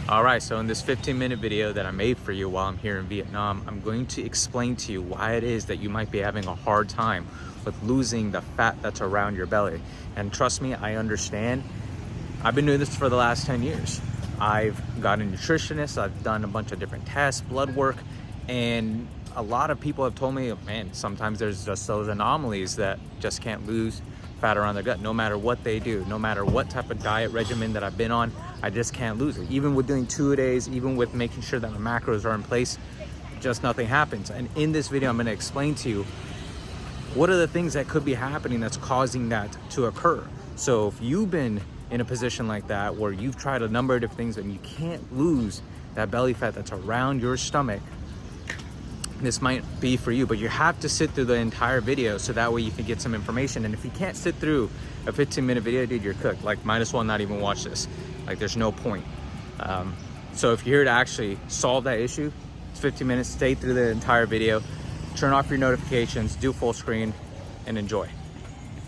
All right, so in this 15-minute video that I made for you while I'm here in Vietnam, I'm going to explain to you why it is that you might be having a hard time with losing the fat that's around your belly. And trust me, I understand. I've been doing this for the last 10 years. I've got a nutritionist, I've done a bunch of different tests, blood work, and a lot of people have told me, man, sometimes there's just those anomalies that just can't lose fat around their gut, no matter what they do, no matter what type of diet regimen that I've been on, I just can't lose it. Even with doing 2-a-days, even with making sure that my macros are in place, just nothing happens. And in this video, I'm gonna explain to you what are the things that could be happening that's causing that to occur. So if you've been in a position like that where you've tried a number of different things and you can't lose that belly fat that's around your stomach, this might be for you. But you have to sit through the entire video so that way you can get some information. And if you can't sit through a 15-minute video, dude, you're cooked. Like, might as well not even watch this. Like, there's no point. So if you're here to actually solve that issue, it's 15 minutes, stay through the entire video, turn off your notifications, do full screen, and enjoy.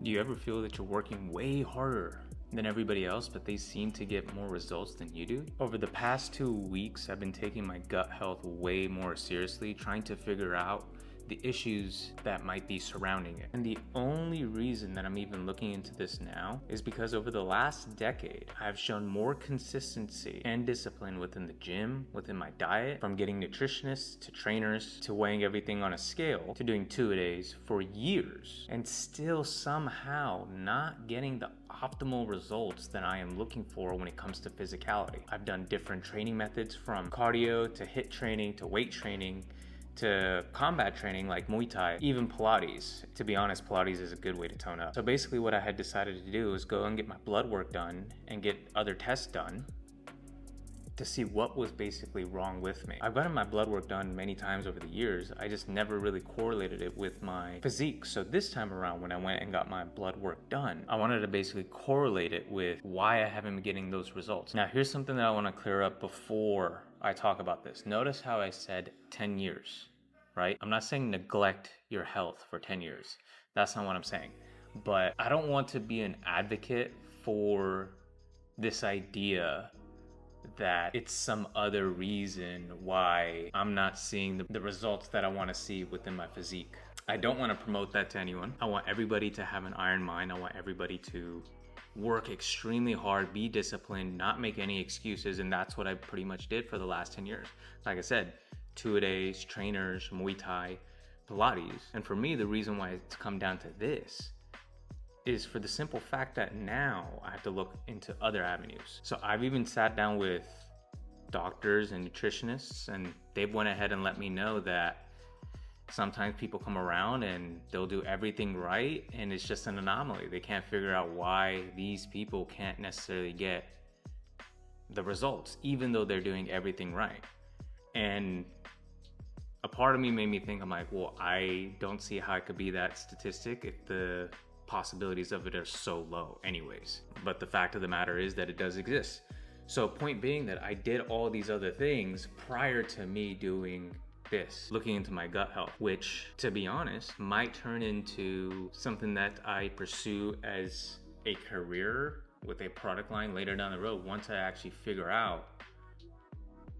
Do you ever feel that you're working way harder than everybody else, but they seem to get more results than you do? Over the past 2 weeks, I've been taking my gut health way more seriously, trying to figure out the issues that might be surrounding it. And the only reason that I'm even looking into this now is because over the last decade, I've shown more consistency and discipline within the gym, within my diet, from getting nutritionists to trainers to weighing everything on a scale to doing 2-a-days for years, and still somehow not getting the optimal results that I am looking for when it comes to physicality. I've done different training methods, from cardio to HIIT training to weight training to combat training like Muay Thai, even Pilates. To be honest, Pilates is a good way to tone up. So basically what I had decided to do was go and get my blood work done and get other tests done to see what was basically wrong with me. I've gotten my blood work done many times over the years. I just never really correlated it with my physique. So this time around, when I went and got my blood work done, I wanted to basically correlate it with why I haven't been getting those results. Now, here's something that I want to clear up before I talk about this. Notice how I said 10 years, right? I'm not saying neglect your health for 10 years. That's not what I'm saying. But I don't want to be an advocate for this idea that it's some other reason why I'm not seeing the results that I want to see within my physique. I don't want to promote that to anyone. I want everybody to have an iron mind. I want everybody to work extremely hard, be disciplined, not make any excuses, and that's what I pretty much did for the last 10 years. Like I said, 2-a-days, trainers, Muay Thai, Pilates. And for me, the reason why it's come down to this is for the simple fact that now I have to look into other avenues. So I've even sat down with doctors and nutritionists, and they've went ahead and let me know that sometimes people come around and they'll do everything right, and it's just an anomaly. They can't figure out why these people can't necessarily get the results, even though they're doing everything right. And a part of me made me think, I'm like, well, I don't see how it could be that statistic if the possibilities of it are so low anyways. But the fact of the matter is that it does exist. So point being that I did all these other things prior to me doing this, looking into my gut health, which, to be honest, might turn into something that I pursue as a career with a product line later down the road, once I actually figure out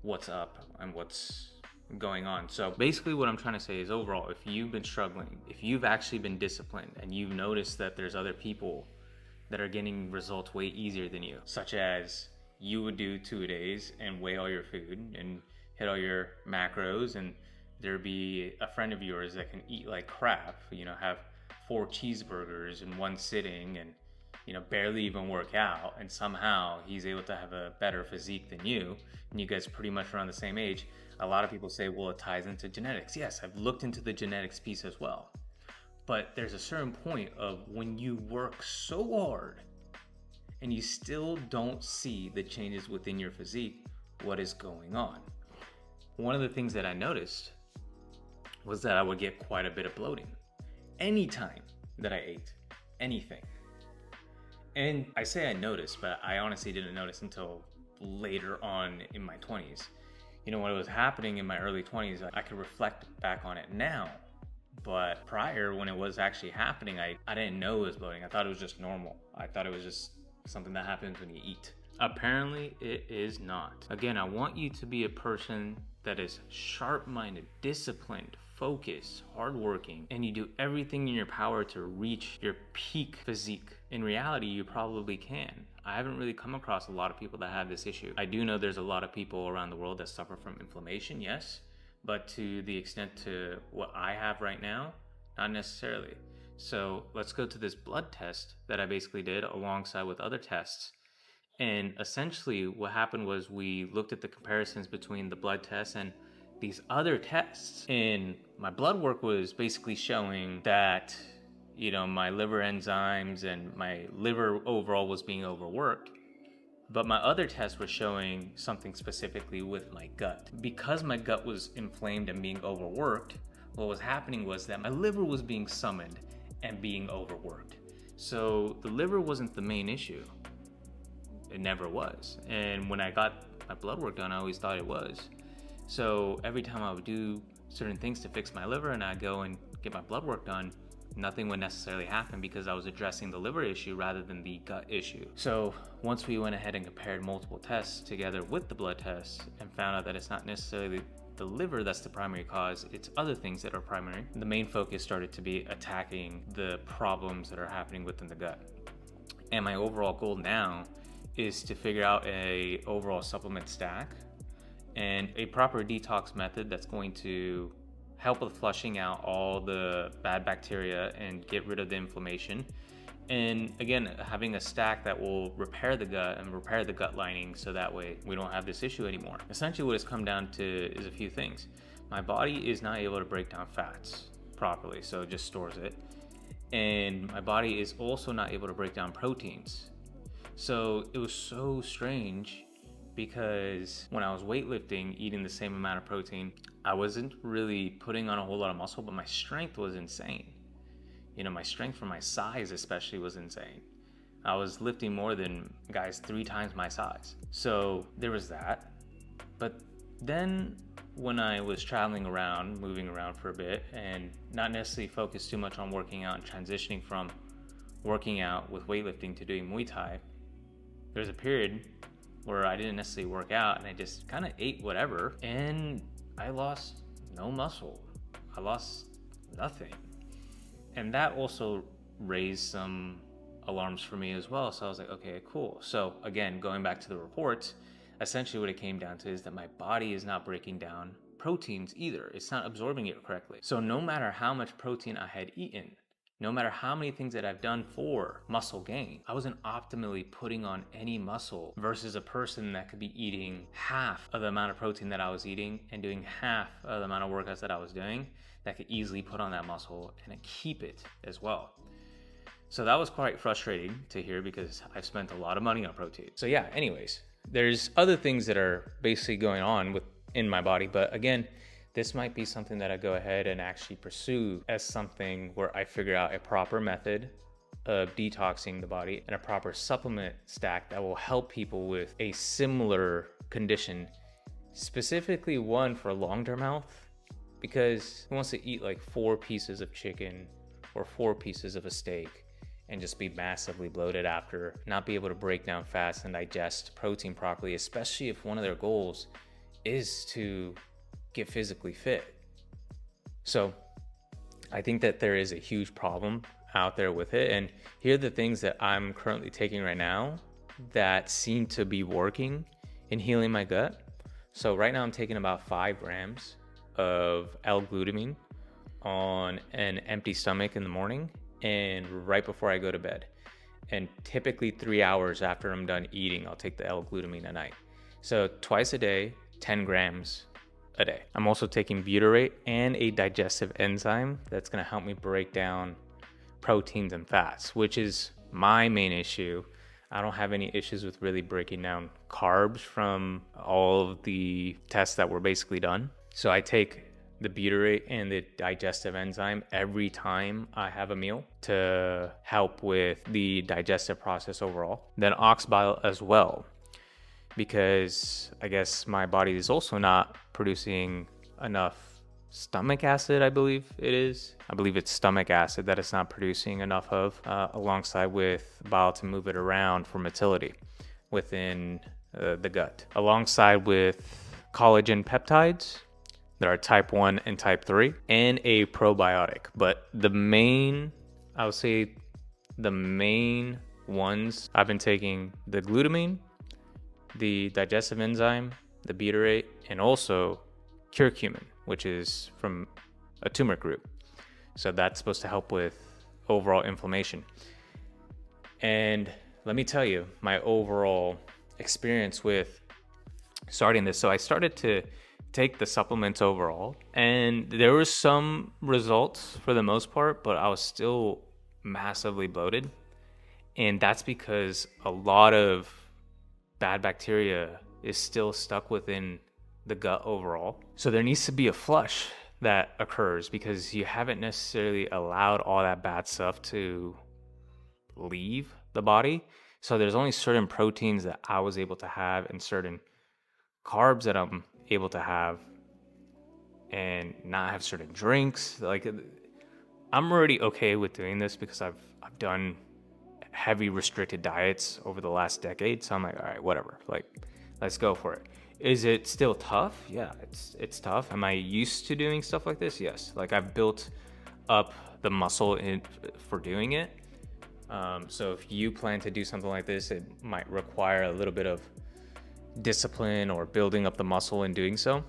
what's up and what's going on. So basically what I'm trying to say is, overall, if you've been struggling, if you've actually been disciplined and you've noticed that there's other people that are getting results way easier than you, such as you would do 2-a-days and weigh all your food and hit all your macros, and there'd be a friend of yours that can eat like crap, have 4 cheeseburgers in one sitting and barely even work out, and somehow he's able to have a better physique than you, and you guys are pretty much around the same age. A lot of people say, well, it ties into genetics. Yes, I've looked into the genetics piece as well. But there's a certain point of when you work so hard and you still don't see the changes within your physique, what is going on? One of the things that I noticed was that I would get quite a bit of bloating anytime that I ate anything. And I say I noticed, but I honestly didn't notice until later on in my 20s. When it was happening in my early 20s, I could reflect back on it now. But prior, when it was actually happening, I didn't know it was bloating. I thought it was just normal. I thought it was just something that happens when you eat. Apparently, it is not. Again, I want you to be a person that is sharp-minded, disciplined, focused, hardworking, and you do everything in your power to reach your peak physique. In reality, you probably can. I haven't really come across a lot of people that have this issue. I do know there's a lot of people around the world that suffer from inflammation, yes, but to the extent to what I have right now, not necessarily. So let's go to this blood test that I basically did alongside with other tests. And essentially what happened was we looked at the comparisons between the blood tests and these other tests. And my blood work was basically showing that, my liver enzymes and my liver overall was being overworked. But my other tests were showing something specifically with my gut. Because my gut was inflamed and being overworked, what was happening was that my liver was being summoned and being overworked. So the liver wasn't the main issue. It never was. And when I got my blood work done, I always thought it was. So every time I would do certain things to fix my liver and I'd go and get my blood work done, nothing would necessarily happen because I was addressing the liver issue rather than the gut issue. So once we went ahead and compared multiple tests together with the blood tests and found out that it's not necessarily the liver that's the primary cause, it's other things that are primary, the main focus started to be attacking the problems that are happening within the gut. And my overall goal now is to figure out a overall supplement stack and a proper detox method that's going to help with flushing out all the bad bacteria and get rid of the inflammation. And again, having a stack that will repair the gut and repair the gut lining so that way we don't have this issue anymore. Essentially what it's come down to is a few things. My body is not able to break down fats properly, so it just stores it. And my body is also not able to break down proteins. So it was so strange because when I was weightlifting, eating the same amount of protein, I wasn't really putting on a whole lot of muscle, but my strength was insane. My strength for my size especially was insane. I was lifting more than guys 3 times my size. So there was that. But then when I was traveling around, moving around for a bit and not necessarily focused too much on working out and transitioning from working out with weightlifting to doing Muay Thai, there was a period where I didn't necessarily work out and I just kind of ate whatever and I lost no muscle. I lost nothing. And that also raised some alarms for me as well. So I was like, okay, cool. So again, going back to the reports, essentially what it came down to is that my body is not breaking down proteins either. It's not absorbing it correctly. So no matter how much protein I had eaten, no matter how many things that I've done for muscle gain, I wasn't optimally putting on any muscle versus a person that could be eating half of the amount of protein that I was eating and doing half of the amount of workouts that I was doing that could easily put on that muscle and keep it as well. So that was quite frustrating to hear because I've spent a lot of money on protein. So yeah, anyways, there's other things that are basically going on in my body, but again, this might be something that I go ahead and actually pursue as something where I figure out a proper method of detoxing the body and a proper supplement stack that will help people with a similar condition, specifically one for long-term health, because who wants to eat like 4 pieces of chicken or 4 pieces of a steak and just be massively bloated after, not be able to break down fats and digest protein properly, especially if one of their goals is to get physically fit. So I think that there is a huge problem out there with it. And here are the things that I'm currently taking right now that seem to be working in healing my gut. So right now I'm taking about 5 grams of L-glutamine on an empty stomach in the morning and right before I go to bed. And typically 3 hours after I'm done eating, I'll take the L-glutamine at night. So twice a day, 10 grams a day. I'm also taking butyrate and a digestive enzyme that's going to help me break down proteins and fats, which is my main issue. I don't have any issues with really breaking down carbs from all of the tests that were basically done. So I take the butyrate and the digestive enzyme every time I have a meal to help with the digestive process overall. Then ox bile as well, because I guess my body is also not producing enough stomach acid, I believe it is. I believe it's stomach acid that it's not producing enough of, alongside with bile to move it around for motility. within the gut, alongside with collagen peptides that are type 1 and type 3, and a probiotic. But I would say the main ones I've been taking: the glutamine, the digestive enzyme, the butyrate, and also curcumin, which is from a turmeric root. So that's supposed to help with overall inflammation. And let me tell you my overall experience with starting this. So I started to take the supplements overall, and there were some results for the most part, but I was still massively bloated. And that's because a lot of bad bacteria is still stuck within the gut overall. So there needs to be a flush that occurs because you haven't necessarily allowed all that bad stuff to leave the body. So there's only certain proteins that I was able to have and certain carbs that I'm able to have and not have certain drinks. Like, I'm already okay with doing this because I've done heavy restricted diets over the last decade. So I'm like, all right, whatever. Like, let's go for it. Is it still tough? Yeah, it's tough. Am I used to doing stuff like this? Yes. Like, I've built up the muscle for doing it. So if you plan to do something like this, it might require a little bit of discipline or building up the muscle in doing so.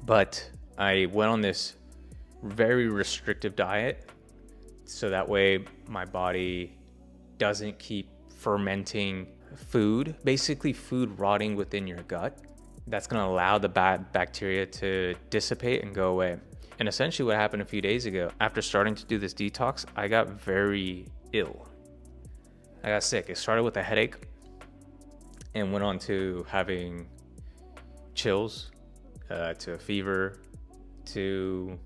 But I went on this very restrictive diet so that way my body doesn't keep fermenting food, basically food rotting within your gut. That's going to allow the bad bacteria to dissipate and go away. And essentially what happened a few days ago, after starting to do this detox, I got very ill. I got sick. It started with a headache and went on to having chills, to a fever, to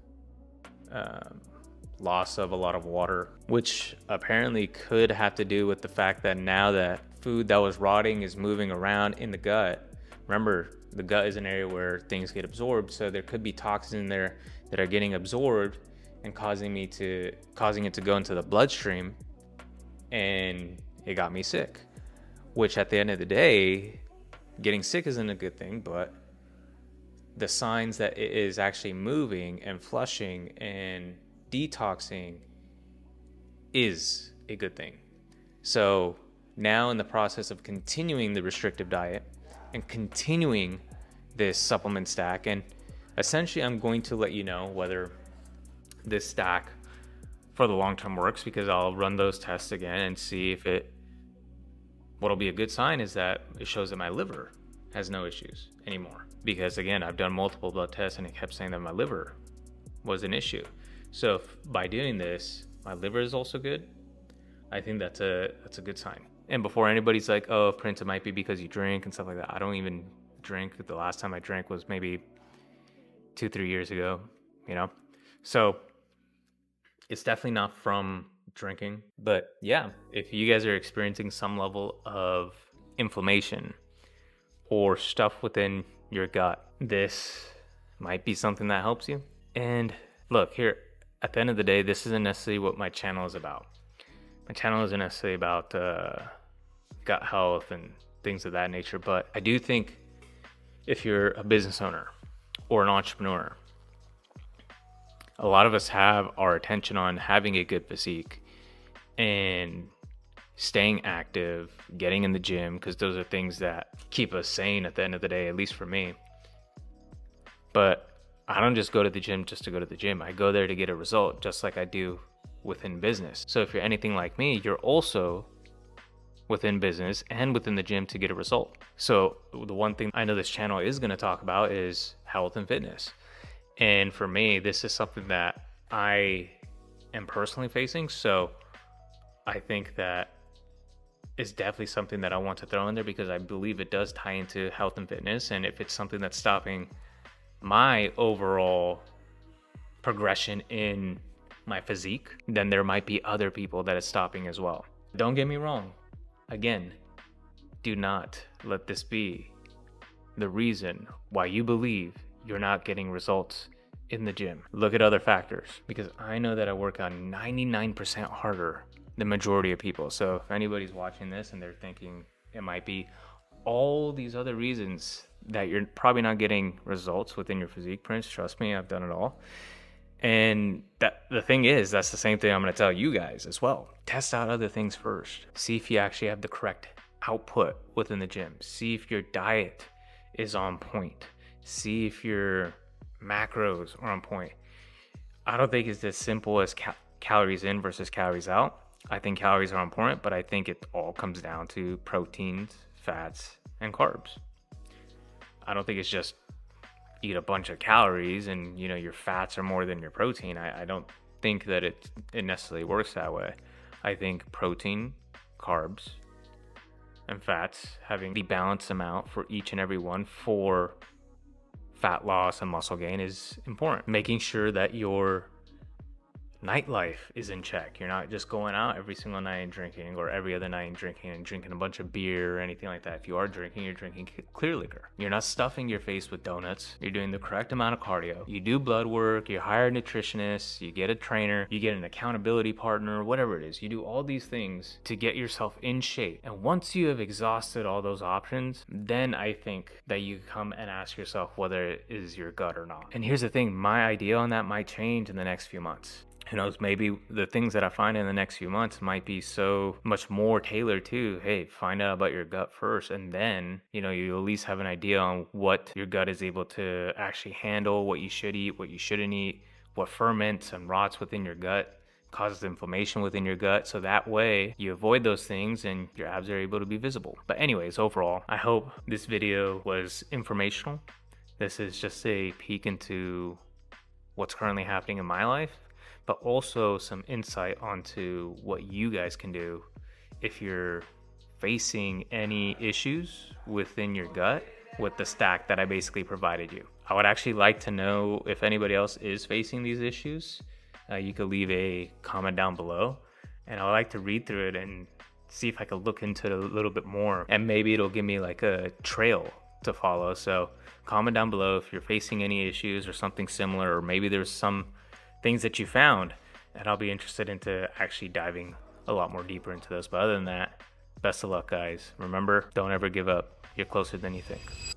loss of a lot of water, which apparently could have to do with the fact that now that food that was rotting is moving around in the gut. Remember, the gut is an area where things get absorbed, so there could be toxins in there that are getting absorbed and causing it to go into the bloodstream, and it got me sick. Which at the end of the day, getting sick isn't a good thing, but the signs that it is actually moving and flushing and detoxing is a good thing. So now in the process of continuing the restrictive diet and continuing this supplement stack, and essentially I'm going to let you know whether this stack for the long term works, because I'll run those tests again and see if what'll be a good sign is that it shows that my liver has no issues anymore. Because again, I've done multiple blood tests and it kept saying that my liver was an issue. So by doing this, my liver is also good. I think that's a good sign. And before anybody's like, oh, Prince, it might be because you drink and stuff like that. I don't even drink. The last time I drank was maybe 2-3 years ago, So it's definitely not from drinking. But yeah, if you guys are experiencing some level of inflammation or stuff within your gut, this might be something that helps you. And look, here, at the end of the day, this isn't necessarily what my channel is about. My channel isn't necessarily about gut health and things of that nature, but I do think if you're a business owner or an entrepreneur, a lot of us have our attention on having a good physique and staying active, getting in the gym, because those are things that keep us sane at the end of the day, at least for me. But I don't just go to the gym just to go to the gym. I go there to get a result, just like I do within business. So if you're anything like me, you're also within business and within the gym to get a result. So the one thing I know this channel is going to talk about is health and fitness. And for me, this is something that I am personally facing. So I think that is definitely something that I want to throw in there because I believe it does tie into health and fitness. And if it's something that's stopping my overall progression in my physique, then there might be other people that it's stopping as well. Don't get me wrong. Again, do not let this be the reason why you believe you're not getting results in the gym. Look at other factors, because I know that I work on 99% harder than majority of people. So if anybody's watching this and they're thinking It might be all these other reasons that you're probably not getting results within your physique, Prince. Trust me, I've done it all. And that the thing is, that's the same thing I'm going to tell you guys as well. Test out other things first. See if you actually have the correct output within the gym. See if your diet is on point. See if your macros are on point. I don't think it's as simple as calories in versus calories out. I think calories are important, but I think it all comes down to proteins, fats, and carbs. I don't think it's just eat a bunch of calories and your fats are more than your protein. I don't think that it necessarily works that way. I think protein, carbs, and fats, having the balanced amount for each and every one for fat loss and muscle gain is important. Making sure that your nightlife is in check. You're not just going out every single night and drinking, or every other night and drinking a bunch of beer or anything like that. If you are drinking, you're drinking clear liquor. You're not stuffing your face with donuts. You're doing the correct amount of cardio. You do blood work, you hire a nutritionist, you get a trainer, you get an accountability partner, whatever it is. You do all these things to get yourself in shape. And once you have exhausted all those options, then I think that you come and ask yourself whether it is your gut or not. And here's the thing, my idea on that might change in the next few months. Who knows, maybe the things that I find in the next few months might be so much more tailored to, hey, find out about your gut first. And then, you at least have an idea on what your gut is able to actually handle, what you should eat, what you shouldn't eat, what ferments and rots within your gut, causes inflammation within your gut. So that way you avoid those things and your abs are able to be visible. But anyways, overall, I hope this video was informational. This is just a peek into what's currently happening in my life, but also some insight onto what you guys can do if you're facing any issues within your gut with the stack that I basically provided you. I would actually like to know if anybody else is facing these issues. You could leave a comment down below, and I would like to read through it and see if I could look into it a little bit more, and maybe it'll give me like a trail to follow. So comment down below if you're facing any issues or something similar, or maybe there's some things that you found, and I'll be interested into actually diving a lot more deeper into those. But other than that, best of luck, guys. Remember, don't ever give up. You're closer than you think.